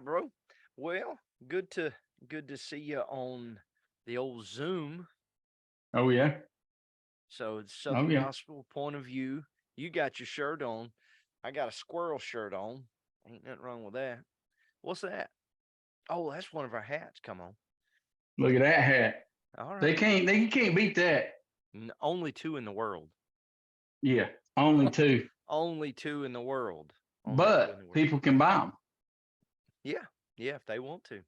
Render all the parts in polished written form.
right, bro. Well, good to see you on the old Zoom. Oh yeah. So it's Oh Southern yeah. Gospel point of view. You got your shirt on. I got a squirrel shirt on. Ain't nothing wrong with that. What's that? Oh, that's one of our hats. Come on. Look at that hat. All They right. can't. They you can't beat that. Only two in the world. Yeah. Only two. Only two in the world. Only two in But the world. people can buy them. Yeah, yeah. If they want to,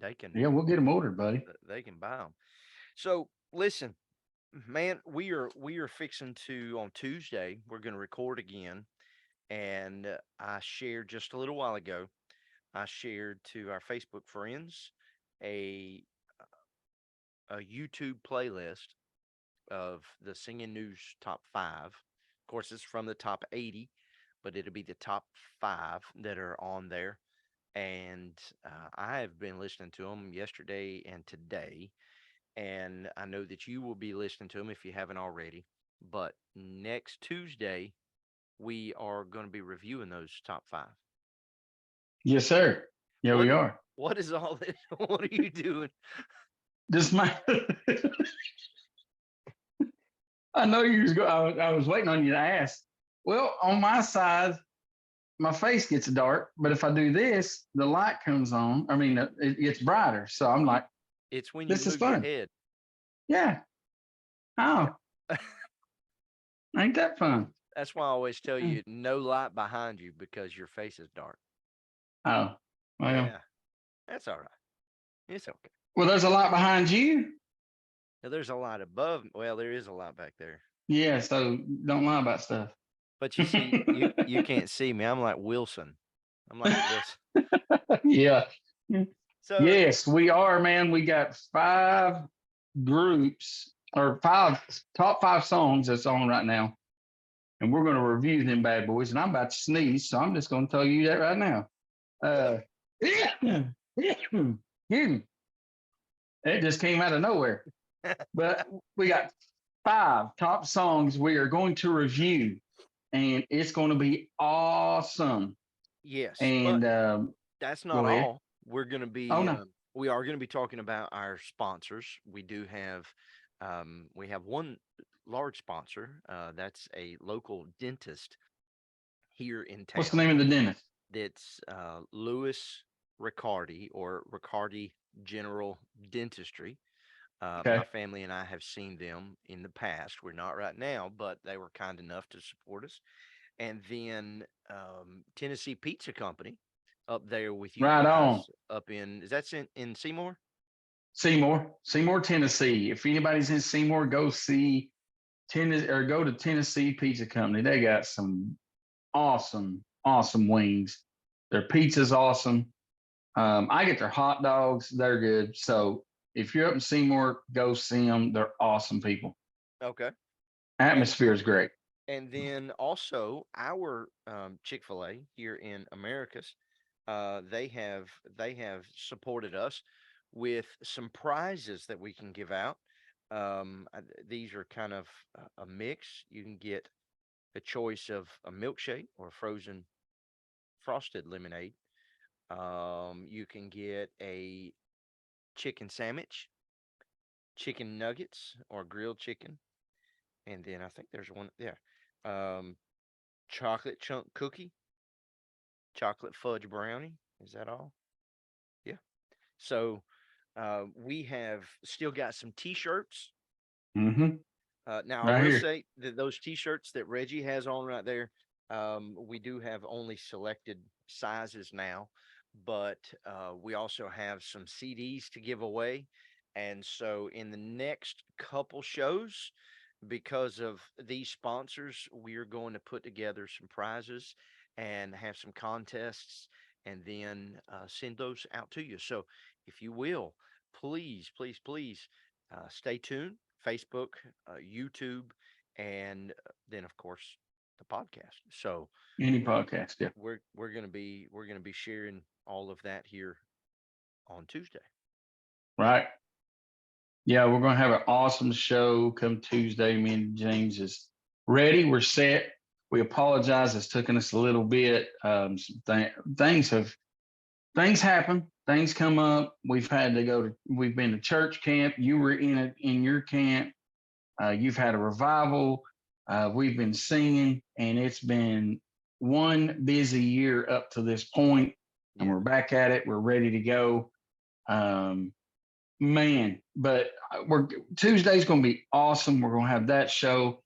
they can. Yeah, we'll get them ordered, buddy. They can buy them. So listen, man, we are fixing to on Tuesday. We're going to record again, and I shared just a little while ago. I shared to our Facebook friends a a YouTube playlist of the Singing News top five. Of course, it's from the top 80, but it'll be the top five that are on there. And I have been listening to them yesterday and today, and I know that you will be listening to them if you haven't already. But next Tuesday, we are going to be reviewing those top five. Yes, sir. Yeah, What we are. what is all this? What are you doing? This my. I know you was go. I was waiting on you to ask. Well, on my side, my face gets dark, but if I do this, the light comes on. I mean, it gets brighter. So I'm like, It's when you this is move your fun. head. Yeah. Oh, Yeah. ain't that fun? That's why I always tell you no light behind you because your face is dark. Oh, well. Yeah, that's all right. It's okay. Well, there's a lot behind you. Now, there's a light above. Well, there is a light back there. Yeah, so don't lie about stuff. But you see, you can't see me. I'm like Wilson. I'm like Wilson. Yeah. So Yes, we are, man. We got five groups or five top five songs that's on right now. And we're going to review them bad boys. And I'm about to sneeze, so I'm just going to tell you that right now. Excuse me. It just came out of nowhere. But we got five top songs we are going to review, and it's going to be awesome. yes, but And that's not go ahead. all. We're going to Oh be no, we are going to be talking about our sponsors. We have one large sponsor. That's a local dentist here in what's the town. name of the dentist? That's Louis Riccardi or Riccardi General Dentistry. My Okay, family and I have seen them in the past. We're not right now, but they were kind enough to support us. And then Tennessee Pizza Company up there with you right on. guys up in, is that in Seymour? Seymour, Tennessee. If anybody's in Seymour, go see Tennessee or go to Tennessee Pizza Company. They got some awesome wings. Their pizza's awesome. I get their hot dogs; they're good. So if you're up in Seymour, go see them. They're awesome people. Okay. And Atmosphere is great. and then also our Chick-fil-A here in Americas, they have supported us with some prizes that we can give out. These are kind of a mix. You can get a choice of a milkshake or frozen frosted lemonade. You can get a chicken sandwich, chicken nuggets or grilled chicken, and then I think there's one there. Um, chocolate chunk cookie, chocolate fudge brownie. Is that all? Yeah. So we have still got some T-shirts. Mm-hmm. Now I Right will here. say that those T-shirts that Reggie has on right there, we do have only selected sizes now, but we also have some CDs to give away. And so in the next couple shows, because of these sponsors, we are going to put together some prizes and have some contests and then send those out to you. So if you will, please stay tuned. Facebook, YouTube, and then of course the podcast. So Any we're podcast, yeah. we're gonna be sharing all of that here on Tuesday. Right. Yeah, we're gonna have an awesome show come Tuesday. Me and James is ready. We're set. We apologize. It's taken us a little bit. Things have things happen. Things come up. We've had to go to. We've been to church camp. You were in your camp. You've had a revival. We've been singing, and it's been one busy year up to this point, and Yeah. we're back at it. We're ready to go. Um, man, but we're Tuesday's going to be awesome. We're going to have that show,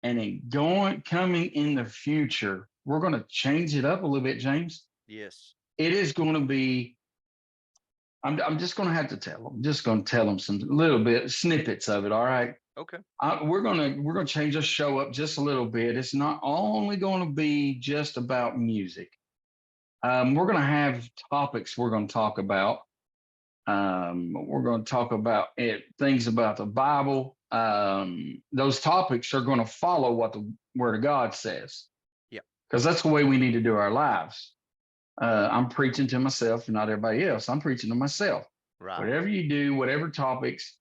and then coming in the future, we're going to change it up a little bit, James. Yes. It is going to be. I'm just going to have to tell them. Just going to tell them some little bit snippets of it. All right. Okay. We're gonna change the show up just a little bit. It's not only going to be just about music. We're going to have topics we're going to talk about. We're going to talk about things about the Bible. Those topics are going to follow what the Word of God says. Yeah. Because that's the way we need to do our lives. I'm preaching to myself and not everybody else. I'm preaching to myself. Right. Whatever you do, whatever topics,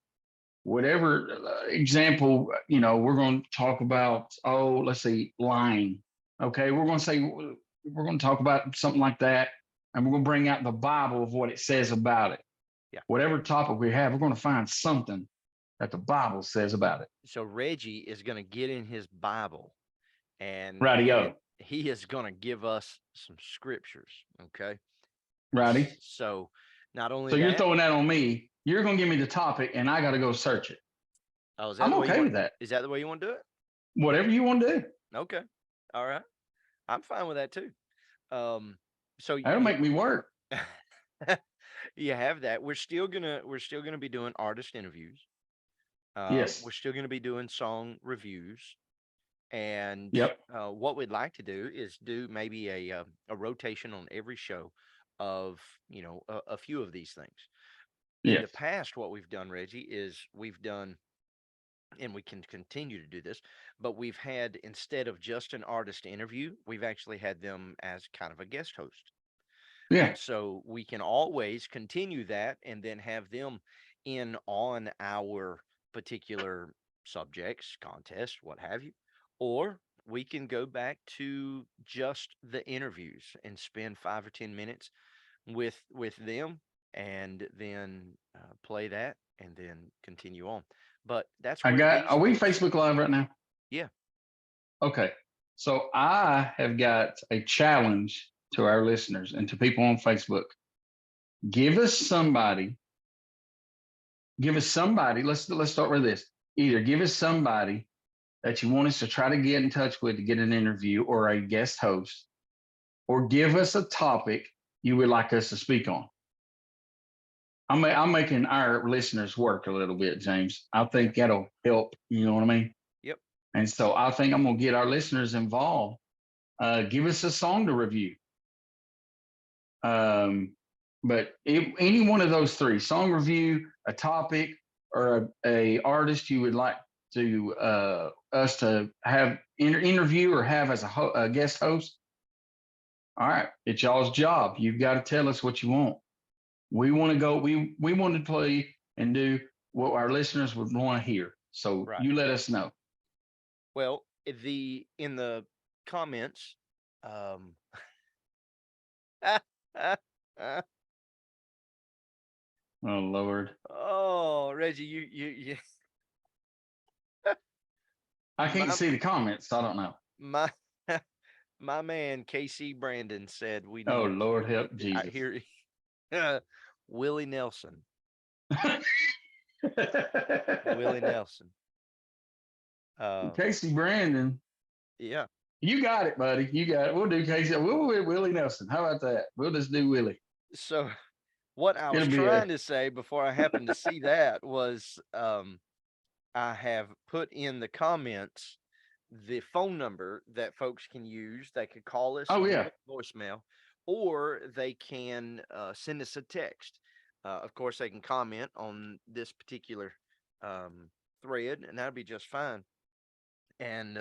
whatever example, we're going to talk about, let's see, lying. Okay. We're going to talk about something like that. And we're going to bring out the Bible of what it says about it. Yeah. Whatever topic we have, we're going to find something that the Bible says about it. So Reggie is going to get in his Bible and Radio. he is going to give us some scriptures. Okay. Righty. So not only so you're throwing that on me. You're going to give me the topic and I got to go search it. Oh, is that I'm okay with that. Is that the way you want to do it? Whatever you want to do. Okay. All right. I'm fine with that too. So that'll make me work. You have that. We're still gonna be doing artist interviews. Yes. We're still gonna be doing song reviews. And yep. What we'd like to do is do maybe a rotation on every show of a few of these things. In the past, what we've done, Reggie, is we've done, and we can continue to do this, but we've had, instead of just an artist interview, we've actually had them as kind of a guest host. Yeah. So we can always continue that and then have them in on our particular subjects, contest, what have you. Or we can go back to just the interviews and spend 5 or 10 minutes with them, and then play that and then continue on. But that's are we Facebook Live right now? Yeah. Okay. So I have got a challenge to our listeners and to people on Facebook. Give us somebody. Let's start with this. Either give us somebody that you want us to try to get in touch with to get an interview or a guest host, or give us a topic you would like us to speak on. I'm making our listeners work a little bit, James. I think that'll help. You know what I mean? Yep. And so I think I'm going to get our listeners involved. Give us a song to review. But any one of those three: song review, a topic, or a artist you would like to us to have interview or have as a guest host. All right, it's y'all's job. You've got to tell us what you want. We want to go. We want to play and do what our listeners would want to hear. So you let us know. Well, in the comments, oh Lord. Oh, Reggie, you. I can't see the comments, so I don't know. My man KC Brandon said we. Oh Lord, help Jesus! I hear Willie Nelson. Willie Nelson. Casey Brandon. Yeah. You got it, buddy. You got it. We'll do Casey. We'll do Willie Nelson. How about that? We'll just do Willie. So what I was trying to say before I happened to see that was I have put in the comments the phone number that folks can use. They could call us. Oh, yeah. Voicemail, or they can send us a text. Of course, they can comment on this particular thread, and that'll be just fine. And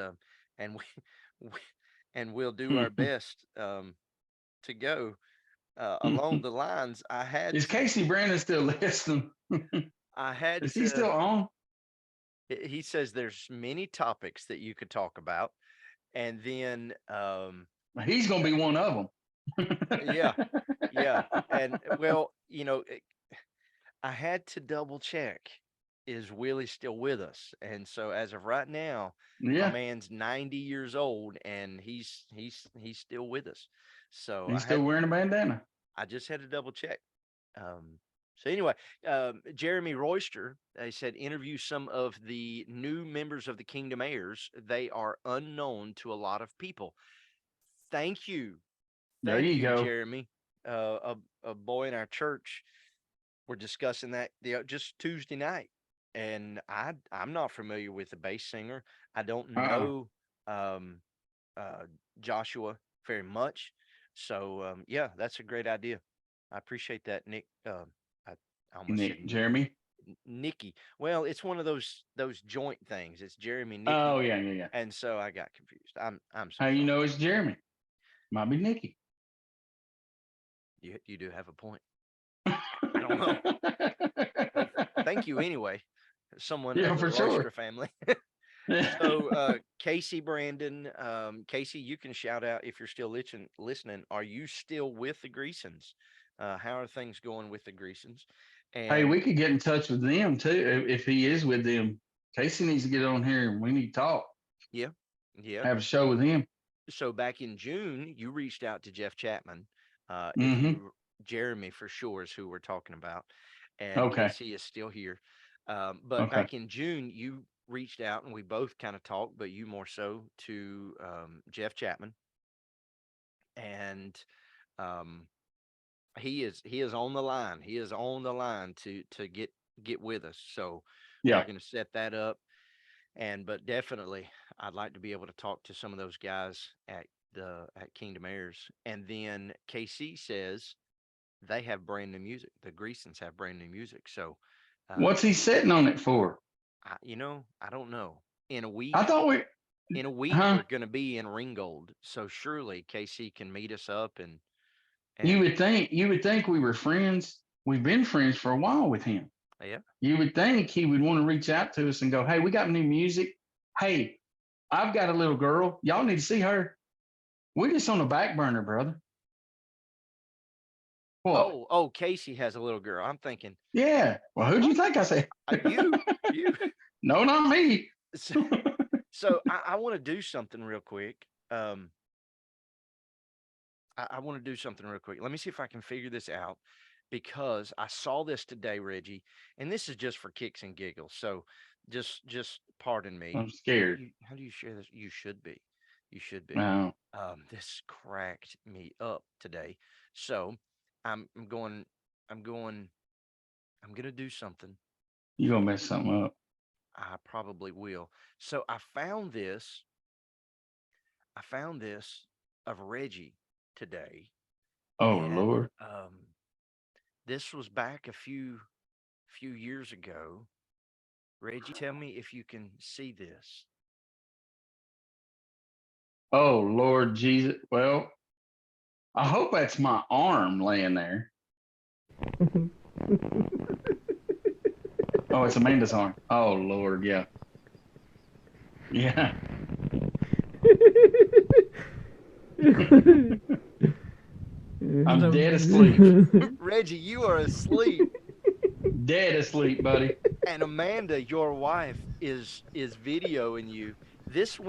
we'll do our best to go along the lines. Is Casey Brandon still listening? Is he still on? He says there's many topics that you could talk about, and then he's going to be one of them. Yeah, yeah. And well, I had to double check. Is Willie still with us? And so as of right now, my Yeah, man's 90 years old and he's still with us. So he's still wearing a bandana. I just had to double check. So anyway, Jeremy Royster, they said interview some of the new members of the Kingdom Heirs. They are unknown to a lot of people. Thank you, There you go. Jeremy. A boy in our church. We're discussing that just Tuesday night, and I'm not familiar with the bass singer. I don't Uh-uh. know um, uh, Joshua very much, so yeah, that's a great idea. I appreciate that, Nick. I almost said Nick, Jeremy. Nikki. Well, it's one of those joint things. It's Jeremy Oh Nikki, yeah, yeah, yeah. and so I got confused. I'm so How you sorry. know it's Jeremy? Might be Nikki. You do have a point. I don't know. Thank you anyway. Someone Yeah, of the for sure. Royster family. So, Casey Brandon, Casey, you can shout out if you're still listening. Are you still with the Greasons? How are things going with the Greasons? Hey, And we could get in touch with them too if he is with them. Casey needs to get on here and we need to talk. yeah, yeah. Have a show with him. So back in June, you reached out to Jeff Chapman. If Mm-hmm. you, Jeremy for sure is who we're talking about, and Okay. Casey is still here. But Okay. back in June, you reached out and we both kind of talked, but you more so to Jeff Chapman, and um, he is on the line. He is on the line to get with us. So we're Yeah. going to set that up. And but definitely, I'd like to be able to talk to some of those guys at Kingdom Airs. And then KC says they have brand new music. The Greasons have brand new music. So, What's he sitting on it for? I don't know. In a I week, thought we, we're huh? going to be in Ringgold. So surely KC can meet us up You and would think we were friends. We've been friends for a while with him. yeah. You would think he would want to reach out to us and go, "Hey, we got new music. Hey, I've got a little girl. Y'all need to see her. We're just on the back burner, brother." What? Oh, Casey has a little girl. I'm thinking, Yeah. Well, who'd you what? think I said? You. No, not me. So, so I want to do something real quick. Um, I want to do something real quick. Let me see if I can figure this out because I saw this today, Reggie, and this is just for kicks and giggles. So just pardon me. I'm scared. How do you share this? You should be. You should be. No, This cracked me up today. So I'm going. I'm going. I'm gonna do something. you gonna mess something up. I probably will. So I found this of Reggie today, Oh and Lord. this was back a few years ago. Reggie, tell me if you can see this. Oh Lord Jesus. Well, I hope that's my arm laying there. Oh, it's Amanda's arm. Oh Lord, yeah. Yeah. I'm dead asleep. Reggie, you are asleep, Dead asleep, buddy. and Amanda, your wife, is videoing you. This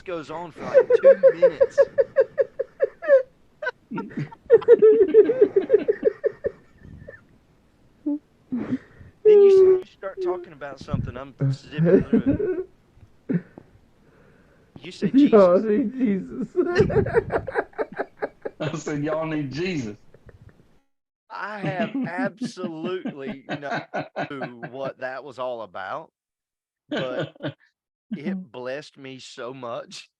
goes on for like 2 minutes. Then you start talking about something. I'm zipping through it. You say Y'all Jesus. need Jesus. I said, y'all need Jesus. I have absolutely no clue what that was all about, but it blessed me so much.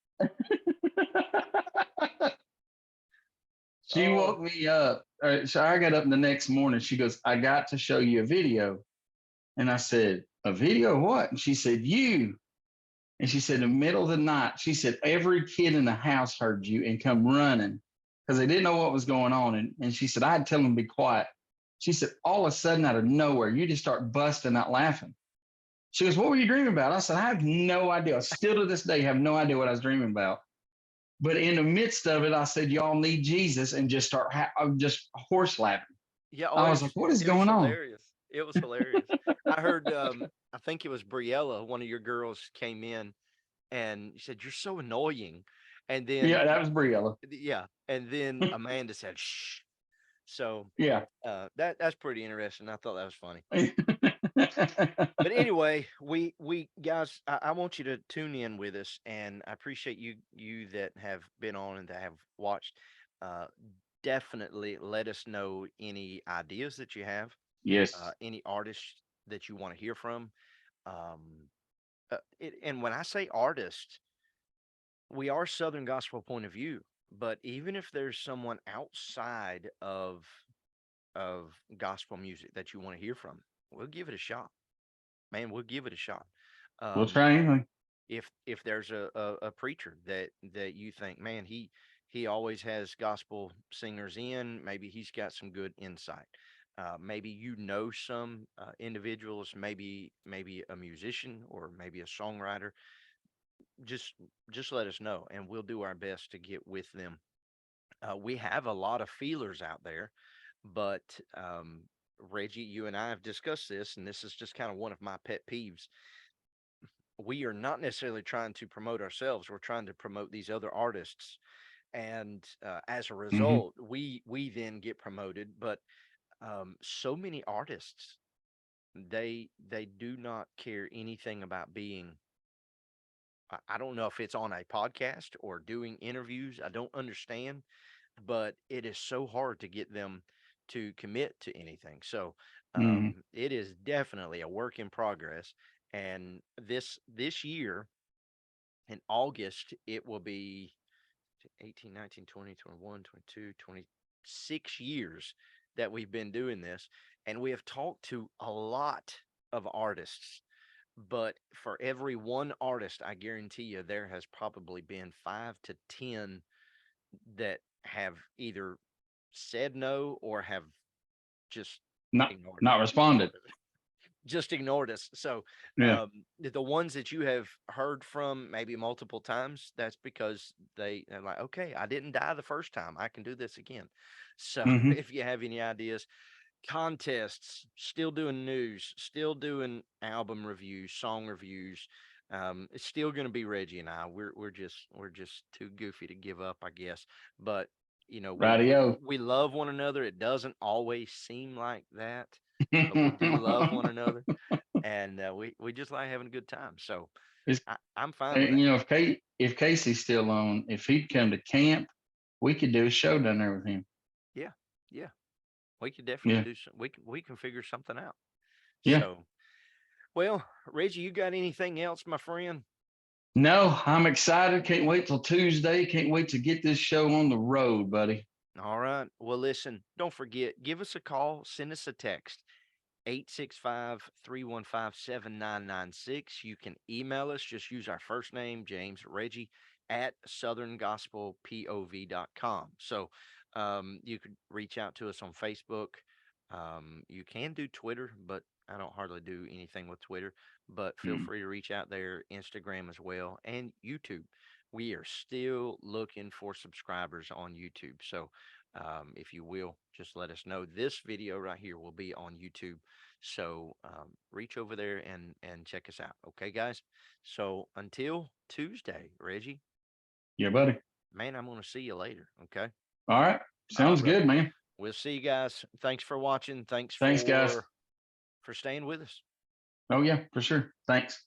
She Oh, woke me up. So I got up the next morning. She goes, I got to show you a video. And I said, a video of what? And she said, you. And she said, in the middle of the night, she said, every kid in the house heard you and come running because they didn't know what was going on. And she said, I'd tell them to be quiet. She said, all of a sudden, out of nowhere, you just start busting out laughing. She goes, what were you dreaming about? I said, I have no idea. Still to this day, have no idea what I was dreaming about. But in the midst of it, I said, "Y'all need Jesus," and just start just horse laughing. Yeah, oh, I was like, "What is it was going on?" hilarious. It was hilarious. I heard, I think it was Briella, one of your girls came in and said, "You're so annoying." And then, Yeah, that was Briella. yeah, and then Amanda said, "Shh." So Yeah. that's pretty interesting. I thought that was funny. But anyway, we guys, I want you to tune in with us, and I appreciate you that have been on and that have watched. Uh, Definitely let us know any ideas that you have, Yes. any artists that you want to hear from. Um, and when I say artist, we are Southern Gospel Point of View, but even if there's someone outside of gospel music that you want to hear from, we'll give it a shot. Man, we'll give it a shot. We'll Um, try anything. if there's a preacher that you think, man, he always has gospel singers in, maybe he's got some good insight. Maybe you know some individuals, maybe a musician or maybe a songwriter. Just just let us know, and we'll do our best to get with them. We have a lot of feelers out there, but Reggie, you and I have discussed this, and this is just kind of one of my pet peeves. We are not necessarily trying to promote ourselves. We're trying to promote these other artists, and as a Hmm. result, we then get promoted. But so many artists, they do not care anything about being. I don't know if it's on a podcast or doing interviews. I don't understand, but it is so hard to get them to commit to anything. So Hmm. it is definitely a work in progress. And this year in August, it will be 18, 19, 20, 21, 22, 26 years that we've been doing this. And we have talked to a lot of artists. But for every one artist, I guarantee you, there has probably been 5 to 10 that have either said no or have just Not ignored not responded. just ignored us. So Yeah. the ones that you have heard from maybe multiple times, that's because they're like, okay, I didn't die the first time. I can do this again. So Hmm. if you have any ideas, contests, still doing news, still doing album reviews, song reviews. It's still going to be Reggie and I. We're just too goofy to give up, I guess. But you know, Radio. we love one another. It doesn't always seem like that, but we do love one another, and we just like having a good time. So It's, I'm fine with that. if Casey's still on, if he'd come to camp, we could do a show down there with him. Yeah, yeah, we could definitely Yeah. do some. We can figure something out. Yeah. So, well, Reggie, you got anything else, my friend? No, I'm excited. Can't wait till Tuesday. Can't wait to get this show on the road, buddy. All right. Well, listen, don't forget, give us a call, send us a text, 865-315-7996. You can email us. Just use our first name, James Reggie, at southerngospelpov.com. So you could reach out to us on Facebook. You can do Twitter, but I don't hardly do anything with Twitter. But feel Mm. free to reach out there, Instagram as well, and YouTube. We are still looking for subscribers on YouTube. So if you will, just let us know. This video right here will be on YouTube. So reach over there and check us out. Okay, guys. So until Tuesday, Reggie, Yeah, buddy. man, I'm going to see you later. Okay. All right. All right, Sounds brother. good, man. We'll see you guys. Thanks for watching. Thanks Thanks, guys. for staying with us. Oh, yeah, for sure. Thanks.